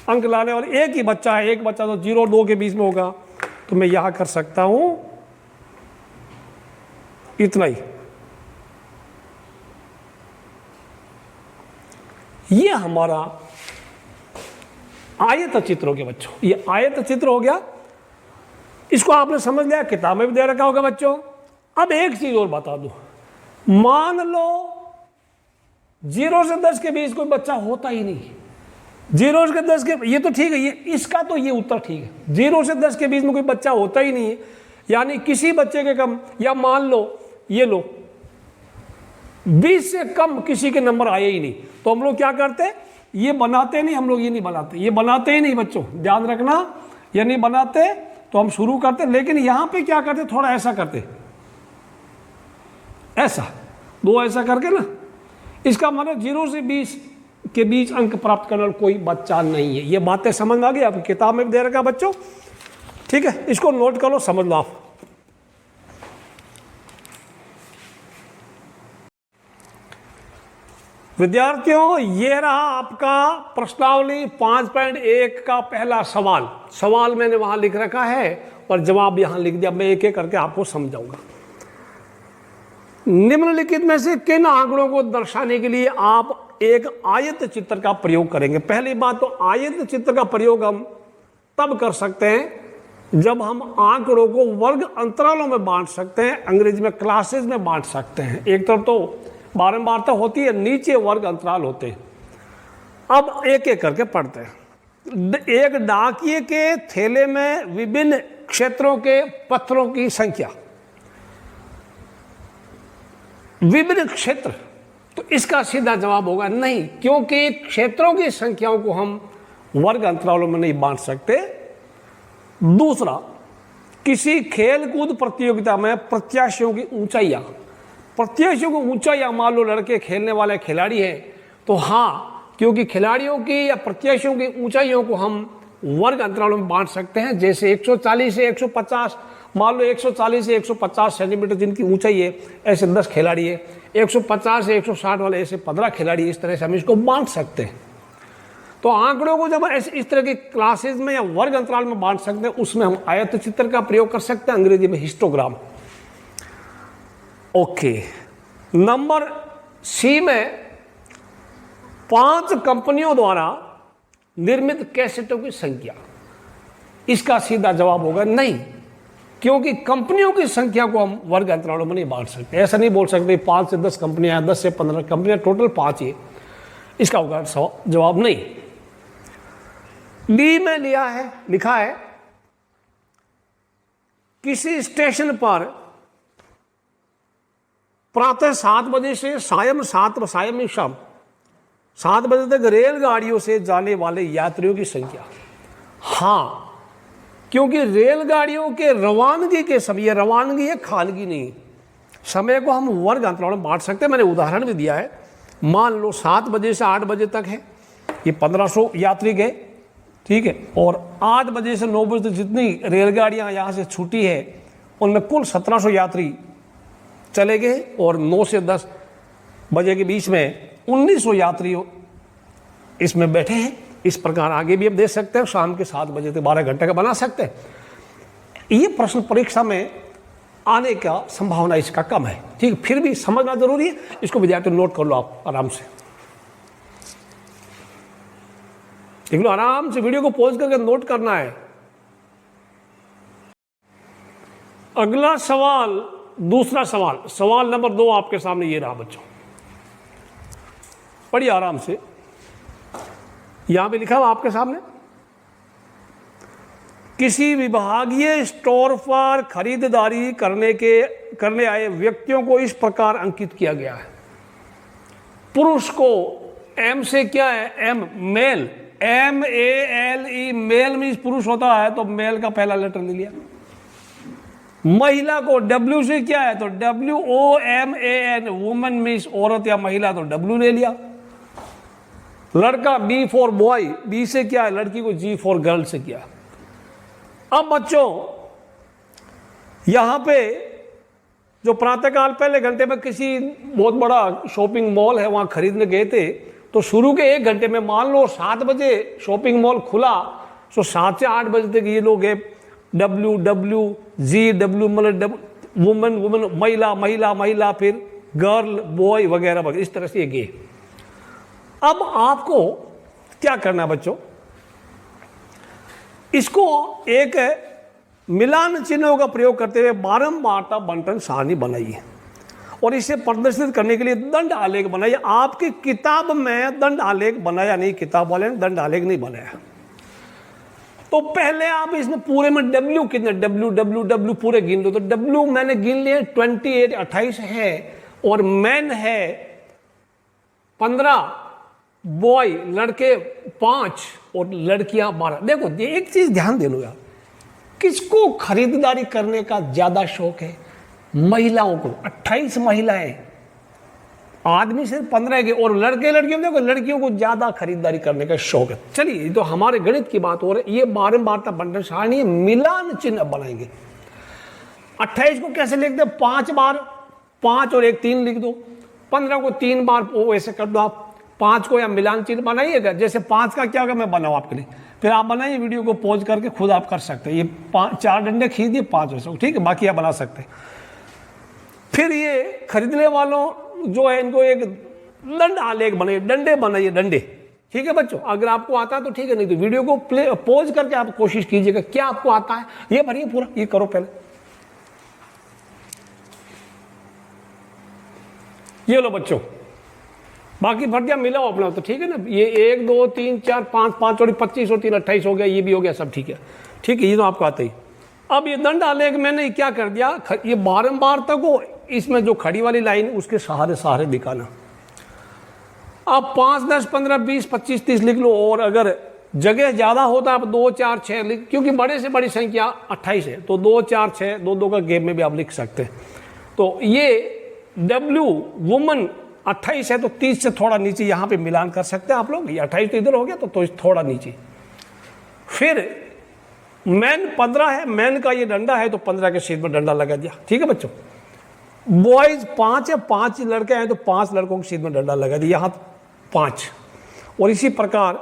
अंक लाने वाले एक ही बच्चा है, एक बच्चा तो 0 और 2 के बीच में होगा, तो मैं यहाँ कर सकता हूँ इतना ही। ये हमारा आयत चित्र हो गया बच्चों, ये आयत चित्र हो गया। इसको आपने समझ लिया, किताब में भी दे रखा होगा बच्चों। अब एक चीज और बता दूं, मान लो 0 से 10 के बीच कोई बच्चा होता ही नहीं। 0 से 10 के, ये तो ठीक है, ये इसका तो ये उत्तर ठीक है। 0 से 10 के बीच में कोई बच्चा होता ही नहीं है, यानी किसी बच्चे के कम, या मान लो ये लो 20 से कम किसी के नंबर आए ही नहीं, तो हम लोग क्या करते, ये बनाते नहीं, हम लोग ये नहीं बनाते, ये बनाते ही नहीं बच्चों, ध्यान रखना, ये नहीं बनाते। तो हम शुरू करते, लेकिन यहां पे क्या करते, थोड़ा ऐसा करते, ऐसा 2 ऐसा करके ना, इसका मतलब 0 से 20 के बीच अंक प्राप्त करने वाला कोई बच्चा नहीं है। ये बातें समझ में आ गई, आपकी किताब में भी दे रखा बच्चों, ठीक है, इसको नोट कर लो, समझ लो आप। विद्यार्थियों, ये रहा आपका प्रश्नावली 5.1 का पहला सवाल। सवाल मैंने वहां लिख रखा है और जवाब यहां लिख दिया, मैं एक एक करके आपको समझाऊंगा। निम्नलिखित में से किन आंकड़ों को दर्शाने के लिए आप एक आयत चित्र का प्रयोग करेंगे? पहली बात तो आयत चित्र का प्रयोग हम तब कर सकते हैं जब हम आंकड़ों को वर्ग अंतरालों में बांट सकते हैं, अंग्रेजी में क्लासेस में बांट सकते हैं। एक तरफ तो बारंबारता होती है, नीचे वर्ग अंतराल होते हैं। अब एक एक करके पढ़ते हैं। एक डाकिये के थैले में विभिन्न क्षेत्रों के पत्थरों की संख्या, विभिन्न क्षेत्र, तो इसका सीधा जवाब होगा नहीं, क्योंकि क्षेत्रों की संख्याओं को हम वर्ग अंतरालों में नहीं बांट सकते। दूसरा, किसी खेल कूद प्रतियोगिता में प्रत्याशियों की ऊंचाइयां, प्रत्याशियों को ऊंचाइयां, मान लो लड़के खेलने वाले खिलाड़ी हैं, तो हाँ, क्योंकि खिलाड़ियों की या प्रत्याशियों की ऊंचाइयों को हम वर्ग अंतरालों में बांट सकते हैं। जैसे 140 से 150, मान लो 140 से 150 सेंटीमीटर जिनकी ऊंचाई है, ऐसे 10 खिलाड़ी है। 150 से 160 वाले ऐसे 15 खिलाड़ी है। इस तरह से हम इसको बांट सकते हैं। तो आंकड़ों को जब ऐसे इस तरह की क्लासेज में या वर्ग अंतराल में बांट सकते हैं, उसमें हम आयत चित्र का प्रयोग कर सकते हैं, अंग्रेजी में हिस्टोग्राम। ओके, नंबर सी में 5 कंपनियों द्वारा निर्मित कैसेटों की संख्या, इसका सीधा जवाब होगा नहीं, क्योंकि कंपनियों की संख्या को हम वर्ग अंतरालों में नहीं बांट सकते। ऐसा नहीं बोल सकते 5 से 10 कंपनियां, 10 से 15 कंपनियां, टोटल 5 ही, इसका होगा जवाब नहीं। डी में लिखा है किसी स्टेशन पर प्रातः 7 बजे से शाम 7 बजे तक रेलगाड़ियों से जाने वाले यात्रियों की संख्या। हाँ, क्योंकि रेलगाड़ियों के रवानगी के समय, रवानगी है, खानगी नहीं, समय को हम वर्ग अंतरालों में बांट सकते हैं। मैंने उदाहरण भी दिया है, मान लो 7 बजे से 8 बजे तक है, ये 1500 यात्री गए, ठीक है, और 8 बजे से 9 बजे तक जितनी रेलगाड़ियां यहाँ से छूटी है, उनमें कुल 1700 यात्री चले गए, और 9 से 10 बजे के बीच में 1900 यात्री इसमें बैठे हैं। इस प्रकार आगे भी आप दे सकते हैं, शाम के 7 बजे तक 12 घंटे का बना सकते हैं। ये प्रश्न परीक्षा में आने का संभावना इसका कम है, ठीक, फिर भी समझना जरूरी है। इसको विद्यार्थी नोट कर लो आप आराम से, देख लो, आराम से वीडियो को पॉज करके नोट करना है। अगला सवाल, दूसरा सवाल, सवाल नंबर 2 आपके सामने ये रहा बच्चों, पढ़िए आराम से। यहां पे लिखा हुआ आपके सामने, किसी विभागीय स्टोर पर खरीदारी करने आए व्यक्तियों को इस प्रकार अंकित किया गया है। पुरुष को M से क्या है, M male, MELE, male means पुरुष होता है तो मेल का पहला लेटर ले लिया। महिला को W से क्या है तो WOMAN, वुमन मीन्स औरत या महिला, तो W ले लिया। लड़का B फॉर बॉय, B से क्या है लड़की को, G फॉर गर्ल से किया। अब बच्चों यहां पे जो प्रातःकाल पहले घंटे में किसी बहुत बड़ा शॉपिंग मॉल है वहां खरीदने गए थे, तो शुरू के 1 घंटे में मान लो 7 बजे शॉपिंग मॉल खुला, तो 7 से 8 बजे तक ये लोग WG मतलब वुमन वुमन, महिला महिला महिला, फिर गर्ल बॉय वगैरह वगैरह, इस तरह से ये गए। अब आपको क्या करना है बच्चों, इसको एक मिलान चिन्हों का प्रयोग करते हुए बारंबारता बंटन सारणी बनाइए और इसे प्रदर्शित करने के लिए दंड आलेख बनाइए। आपकी किताब में दंड आलेख बनाया नहीं, किताब वाले ने दंड आलेख नहीं बनाया। तो पहले आप इसमें पूरे में W कितने, W पूरे गिन लो। तो W मैंने गिन लिए 28 है, और मैन है 15, बॉय लड़के 5 और लड़कियां 12। देखो ये एक चीज ध्यान दे लो यार, किसको खरीदारी करने का ज्यादा शौक है, महिलाओं को। 28 महिलाएं, आदमी सिर्फ 15 के, और लड़के लड़कियों देखो लड़कियों को ज्यादा खरीदारी करने का शौक है। चलिए तो हमारे गणित की बात हो रही है, ये बारंबारता बंटन सारणी मिलान चिन्ह बनाएंगे। 28 को कैसे लिख दो, 5 बार 5 और 1 3 लिख दो। 15 को 3 बार ऐसे कर दो आप। 5 को या मिलान चिन्ह बनाइएगा, जैसे 5 का क्या होगा मैं बनाऊँ आपके लिए, फिर आप बनाइए, वीडियो को पॉज करके खुद आप कर सकते हैं। ये 4 डंडे खरीदिए 5 वैसे, ठीक है, बाकी आप बना सकते हैं। फिर ये खरीदने वालों जो है इनको एक दंड आलेख बनाइए, डंडे बनाइए, डंडे, ठीक है बच्चों। अगर आपको आता है तो ठीक है, नहीं तो वीडियो को पॉज करके आप कोशिश कीजिएगा क्या आपको आता है, ये भरिए पूरा, ये करो पहले। ये लो बच्चों, बाकी भर दिया, मिलाओ अपना, तो ठीक है ना। ये 1 2 3 4 5 5 और 25 और 3 28 हो गया, ये भी हो गया, सब ठीक है, ठीक है, ये तो आपको आता ही। अब ये दंड आलेख मैंने क्या कर दिया, ये बारंबारता को इसमें जो खड़ी वाली लाइन उसके सहारे सहारे दिखाना। अब 5 10 15 20 25 30 लिख लो, और अगर जगह ज्यादा होता है आप 2 4 6 लिख, क्योंकि बड़े से बड़ी संख्या 28 है, तो 2 4 6 2 का गैप में भी आप लिख सकते हैं। तो ये W वुमन 28 है, तो 30 से थोड़ा नीचे यहाँ पे मिलान कर सकते हैं आप लोग। ये 28 तो इधर हो गया, तो थोड़ा नीचे। फिर मैन 15 है, मैन का ये डंडा है, तो 15 के सीध में डंडा लगा दिया, ठीक है बच्चों। बॉयज 5 है, 5 लड़के हैं, तो 5 लड़कों के सीध में डंडा लगा दिया, यहाँ 5। और इसी प्रकार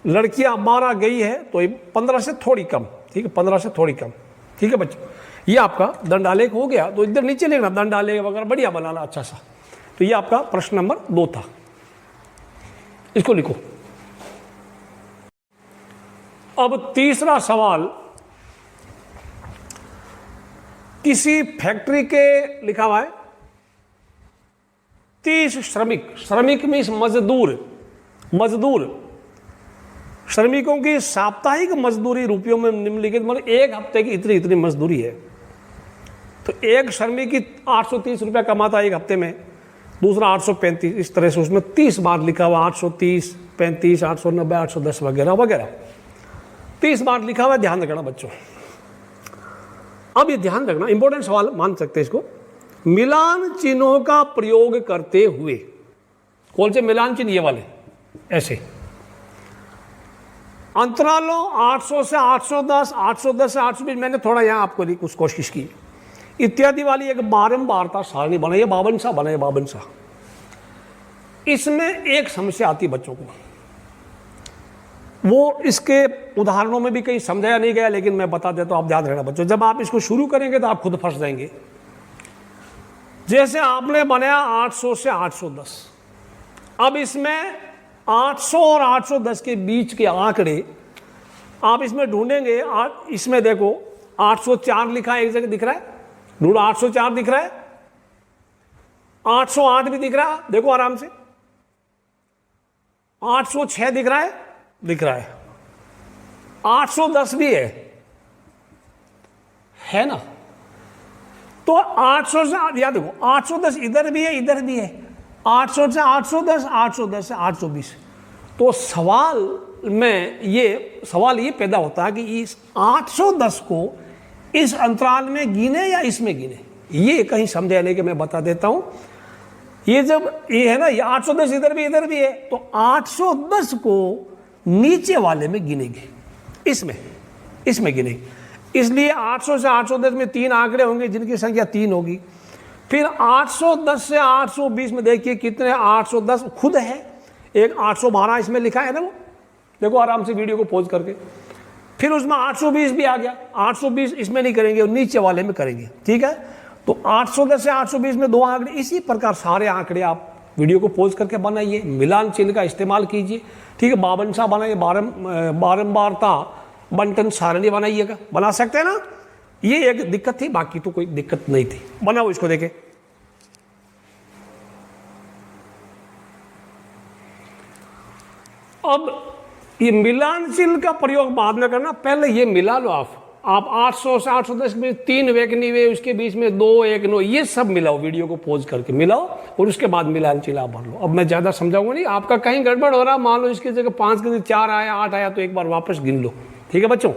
लड़कियां 12 गई है, तो 15 से थोड़ी कम, ठीक है, 15 से थोड़ी कम, ठीक है बच्चों। ये आपका दंड आलेख हो गया। तो इधर नीचे लिखना दंड आलेख वगैरह बढ़िया बनाना अच्छा सा। तो ये आपका प्रश्न नंबर 2 था, इसको लिखो। अब तीसरा सवाल, किसी फैक्ट्री के लिखा हुआ है 30 श्रमिक, श्रमिक मीन्स मजदूर, मजदूर, श्रमिकों की साप्ताहिक मजदूरी रुपयों में निम्नलिखित, मतलब 1 हफ्ते की इतनी इतनी मजदूरी है। तो एक श्रमिक की 830 रुपया कमाता है 1 हफ्ते में, दूसरा 835, इस तरह से उसमें 30 बार लिखा हुआ, 830 35 890 810 वगैरह वगैरह 30 बार लिखा हुआ है। ध्यान रखना बच्चों, अब ये ध्यान रखना, इंपॉर्टेंट सवाल मान सकते हैं इसको। मिलान चिन्हों का प्रयोग करते हुए, कौन से मिलान चिन्ह, ये वाले ऐसे अंतरालों 800 से 810 810 से 820, मैंने थोड़ा यहाँ आपको कुछ कोशिश की, इत्यादि वाली एक बारंबारता सारणी बनाइए, 52 सा बनाइए, 52 सा। इसमें एक समस्या आती है बच्चों को, वो इसके उदाहरणों में भी कहीं समझाया नहीं गया, लेकिन मैं बता देता हूं, आप याद रखना बच्चों। जब आप इसको शुरू करेंगे तो आप खुद फंस जाएंगे। जैसे आपने बनाया 800 से 810, अब इसमें 800 और 810 के बीच के आंकड़े आप इसमें ढूंढेंगे। इसमें देखो 804 लिखा है, एक जगह दिख रहा है, ढूंढो 804 दिख रहा है, 808 भी दिख रहा है, देखो आराम से, 806 दिख रहा है, दिख रहा है, 810 भी है ना। तो 800 से याद देखो 810 इधर भी है, इधर भी है, 800 से 810 810 से 820। तो सवाल में ये सवाल ये पैदा होता है कि इस 810 को इस अंतराल में गिने या इसमें गिने। ये कहीं समझे नहीं कि मैं बता देता हूं। ये जब ये है ना, ये 810 इधर भी है, तो 810 को नीचे वाले में गिनेंगे, इसमें गिनेंगे। इसलिए 800 से 810 में 3 आंकड़े होंगे जिनकी संख्या 3 होगी। फिर 810 से 820 में देखिए कितने, 810 खुद है, एक 812 इसमें लिखा है ना, वो देखो आराम से वीडियो को पॉज करके। फिर उसमें 820 भी आ गया, 820 इसमें नहीं करेंगे, नीचे वाले में करेंगे, ठीक है। तो 810 से 820 में 2 आंकड़े, इसी प्रकार सारे आंकड़े आप वीडियो को पॉज करके बनाइए, मिलान चिन्ह का इस्तेमाल कीजिए, ठीक है। बावनसा बनाइए, बारंबारता बंटन सारणी बनाइएगा, बना सकते हैं ना। ये एक दिक्कत थी, बाकी तो कोई दिक्कत नहीं थी। बनाओ इसको, देखे। अब ये मिलान चिन्ह का प्रयोग बाद में करना, पहले ये मिला लो आप 800 से 810 में 3 वेकनीवे, उसके बीच में 2 1 9, ये सब मिलाओ, वीडियो को पॉज करके मिलाओ और उसके बाद मिलान चिन्ह आप भर लो। अब मैं ज़्यादा समझाऊंगा नहीं, आपका कहीं गड़बड़ हो रहा, मान लो इसकी जगह 5 के 4 आया, 8 आया, तो एक बार वापस गिन लो, ठीक है बच्चों,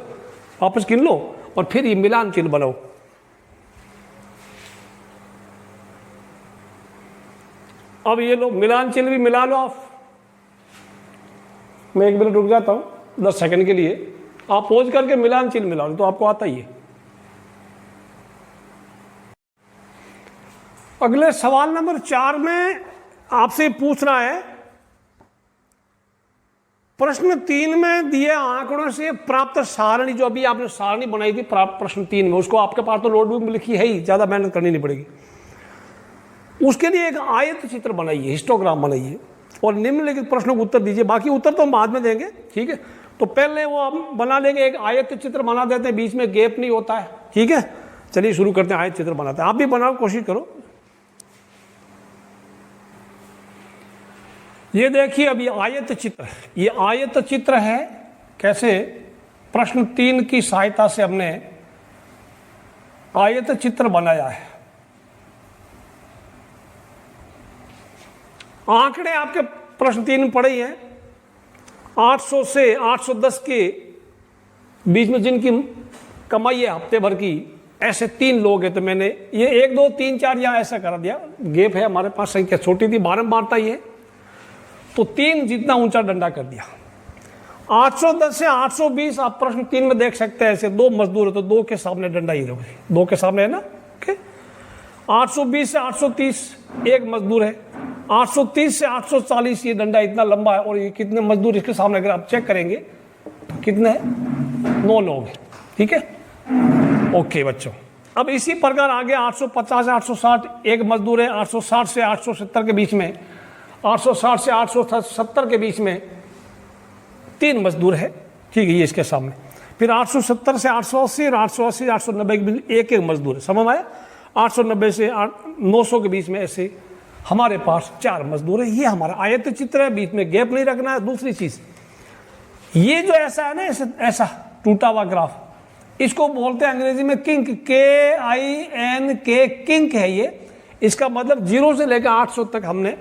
वापस गिन लो और फिर ये मिलान चिन्ह बनाओ। अब ये लो मिलान चिन्ह भी मिला लो आप। मैं 1 मिनट रुक जाता हूं 10 सेकंड के लिए, आप पॉज करके मिलान चिन्ह मिला लो, तो आपको आता ही है। अगले सवाल नंबर 4 में आपसे पूछ रहा है, प्रश्न 3 में दिए आंकड़ों से प्राप्त सारणी, जो अभी आपने सारणी बनाई थी प्रश्न 3 में, उसको आपके पास तो नोटबुक में लिखी है ही, ज्यादा मेहनत करनी नहीं पड़ेगी। उसके लिए एक आयत चित्र बनाइए, हिस्टोग्राम बनाइए और निम्नलिखित प्रश्नों को उत्तर दीजिए। बाकी उत्तर तो हम बाद में देंगे, ठीक है। तो पहले वो हम बना लेंगे, एक आयत चित्र बना देते हैं, बीच में गैप नहीं होता है, ठीक है। चलिए शुरू करते हैं, आयत चित्र बनाते हैं। आप भी बनाओ, कोशिश करो। ये देखिए, अब ये आयत चित्र, ये आयत चित्र है। कैसे? प्रश्न 3 की सहायता से हमने आयत चित्र बनाया है। आंकड़े आपके प्रश्न 3 में पड़े ही हैं। 800 से 810 के बीच में जिनकी कमाई है हफ्ते भर की, ऐसे 3 लोग हैं। तो मैंने ये 1 2 3 4 यहाँ ऐसा कर दिया, गैप है हमारे पास, संख्या छोटी थी, बारंबारता ही है, तो 3 जितना ऊंचा डंडा कर दिया। 810 से 820 आप प्रश्न 3 में देख सकते हैं, ऐसे 2 मजदूर है, तो 2 के सामने डंडा ही रहोगे, 2 के सामने है ना, ओके। 820 से 830 एक मजदूर है। 830 से 840 ये डंडा इतना लंबा है, और ये कितने मजदूर इसके सामने अगर आप चेक करेंगे तो कितने हैं? 9 लोग हैं, ठीक है, ओके बच्चों। अब इसी प्रकार आगे 850 से 860 एक मजदूर है। 860 से 870 के बीच में, 860 से 870 के बीच में 3 मजदूर है, ठीक है, ये इसके सामने। फिर 870 से 880 और 880 890 के बीच एक मजदूर है, समझ आया। 890 से 900 के बीच में ऐसे हमारे पास 4 मजदूर है। ये हमारा आयत चित्र है, बीच में गैप नहीं रखना है। दूसरी चीज, ये जो ऐसा है ना, ऐसा टूटा हुआ ग्राफ, इसको बोलते हैं अंग्रेजी में किंक, KINK, किंक है ये। इसका मतलब 0 से लेकर 800 तक हमने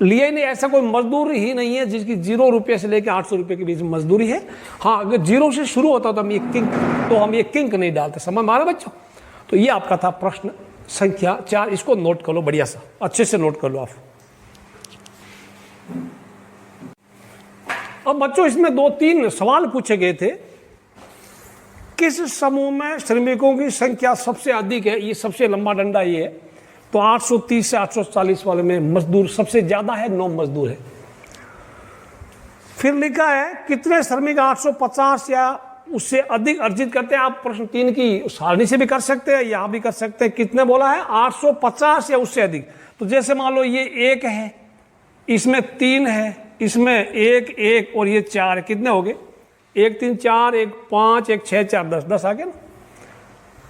लिया ही नहीं। ऐसा कोई मजदूर ही नहीं है जिसकी 0 रुपये से लेकर 800 रुपये के बीच में मजदूरी है। हाँ, अगर 0 से शुरू होता तो हम ये किंक नहीं डालते, समझ में आ रहा है बच्चों। तो ये आपका था प्रश्न संख्या 4, इसको नोट कर लो, बढ़िया सा अच्छे से नोट कर लो आप। अब बच्चों इसमें 2-3 सवाल पूछे गए थे। किस समूह में श्रमिकों की संख्या सबसे अधिक है? ये सबसे लंबा डंडा ये है। तो 830 से 840 वाले में मजदूर सबसे ज्यादा है, 9 मजदूर है। फिर लिखा है कितने श्रमिक 850 या उससे अधिक अर्जित करते हैं। आप प्रश्न 3 की सारणी से भी कर सकते हैं, यहां भी कर सकते हैं। कितने बोला है? 850 या उससे अधिक। तो जैसे मान लो ये 1 है, इसमें 3 है, इसमें 1 1 और ये 4, कितने हो गए? 1 3 4, 1 5, 1 6 4 10 आ गया ना।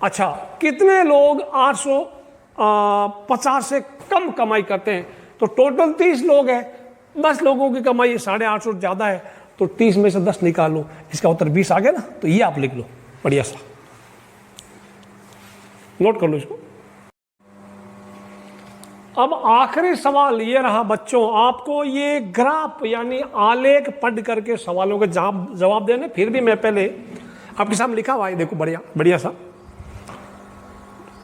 अच्छा, कितने लोग 850 से कम कमाई करते हैं? तो टोटल 30 लोग हैं। 10 लोगों की कमाई 850 ज्यादा है, तो 30 में से 10 निकाल लो, इसका उत्तर 20 आ गया ना। तो ये आप लिख लो, बढ़िया सा नोट कर लो इसको। अब आखिरी सवाल ये रहा बच्चों, आपको ये ग्राफ यानी आलेख पढ़ करके सवालों के जवाब देने। फिर भी मैं पहले आपके सामने लिखा हुआ है, देखो बढ़िया बढ़िया सा।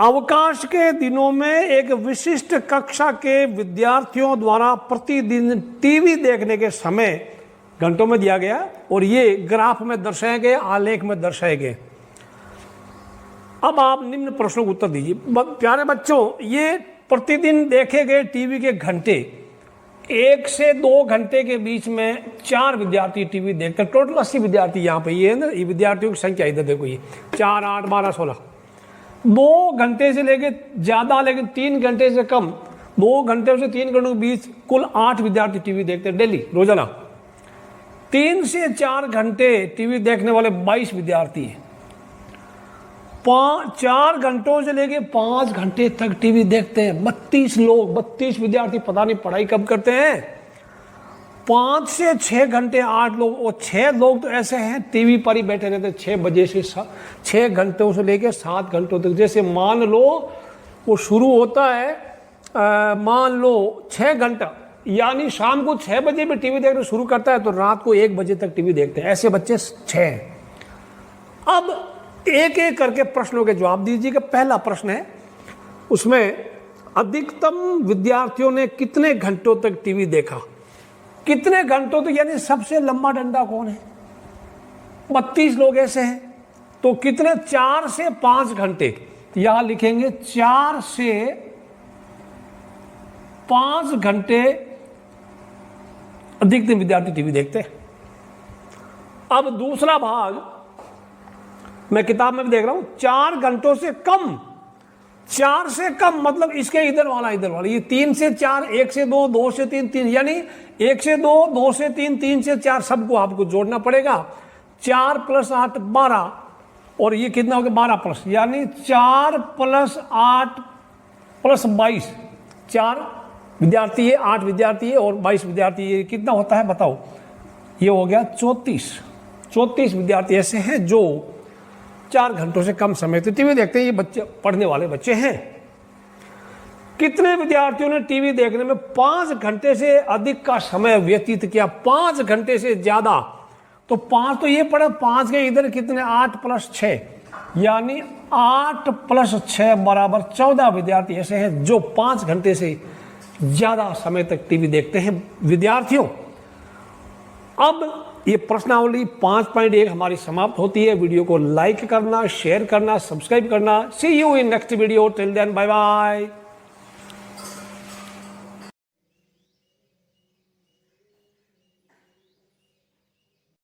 अवकाश के दिनों में एक विशिष्ट कक्षा के विद्यार्थियों द्वारा प्रतिदिन टीवी देखने के समय घंटों में दिया गया और ये ग्राफ में दर्शाए गए, आलेख में दर्शाए गए। अब आप निम्न प्रश्नों का उत्तर दीजिए। प्यारे बच्चों, ये प्रतिदिन देखे गए टीवी के घंटे, 1 से 2 घंटे के बीच में 4 विद्यार्थी टीवी देखते हैं। टोटल 80 विद्यार्थी यहाँ पे ये है ना, ये विद्यार्थियों की संख्या इधर देखो, ये 4, 8, 12, 16। 2 घंटे से लेके ज़्यादा, लेकिन 3 घंटे से कम, 2 घंटे से 3 घंटों के बीच कुल 8 विद्यार्थी टीवी देखते हैं डेली, रोजाना। 3 से 4 घंटे टीवी देखने वाले 22 विद्यार्थी हैं। 4 घंटों से लेके 5 घंटे तक टीवी देखते हैं 32 लोग, 32 विद्यार्थी। पता नहीं पढ़ाई कब करते हैं। 5 से 6 घंटे 8 लोग, और 6 लोग तो ऐसे हैं टीवी पर ही बैठे रहते हैं 6 बजे से 6 घंटों से लेके 7 घंटों तक। जैसे मान लो वो शुरू होता है, मान लो 6 घंटा, यानी शाम को 6 बजे भी टीवी देखना शुरू करता है तो रात को 1 बजे तक टीवी देखते हैं। ऐसे बच्चे 6 हैं। अब एक एक करके प्रश्नों के जवाब दीजिएगा। पहला प्रश्न है, उसमें अधिकतम विद्यार्थियों ने कितने घंटों तक टीवी देखा? कितने घंटों तक, यानी सबसे लंबा डंडा कौन है? 32 लोग ऐसे हैं तो कितने? 4 से 5 घंटे। यहां लिखेंगे 4 से 5 घंटे अधिकतम विद्यार्थी टीवी देखते हैं। अब दूसरा भाग मैं किताब में भी देख रहा हूं, 4 घंटों से कम। 4 से कम मतलब इसके इधर वाला इधर वाला, ये 3 से 4, 1 से 2, 2 से 3, 3, यानी 1 से 2, 2 से 3, 3 से 4, सबको आपको जोड़ना पड़ेगा। 4 + 8 12, और ये कितना हो गया? 12 प्लस, यानी 4 + 8 + 22। 4 विद्यार्थी है, 8 विद्यार्थी है और 22 विद्यार्थी है, कितना होता है बताओ? ये हो गया 34 विद्यार्थी ऐसे हैं जो 4 घंटों से कम समय तक टीवी देखते हैं। ये बच्चे पढ़ने वाले बच्चे हैं। कितने विद्यार्थियों ने टीवी देखने में 5 घंटे से अधिक का समय व्यतीत किया? 5 घंटे से ज्यादा, तो 5 तो ये पढ़े, 5 के इधर कितने? 8 + 6, यानी 8 + 6 बराबर 14 विद्यार्थी ऐसे हैं जो 5 घंटे से ज्यादा समय तक टीवी देखते हैं। विद्यार्थियों, अब ये प्रश्नावली 5.1 हमारी समाप्त होती है। वीडियो को लाइक करना, शेयर करना, सब्सक्राइब करना। See you in next video. Till then, bye bye.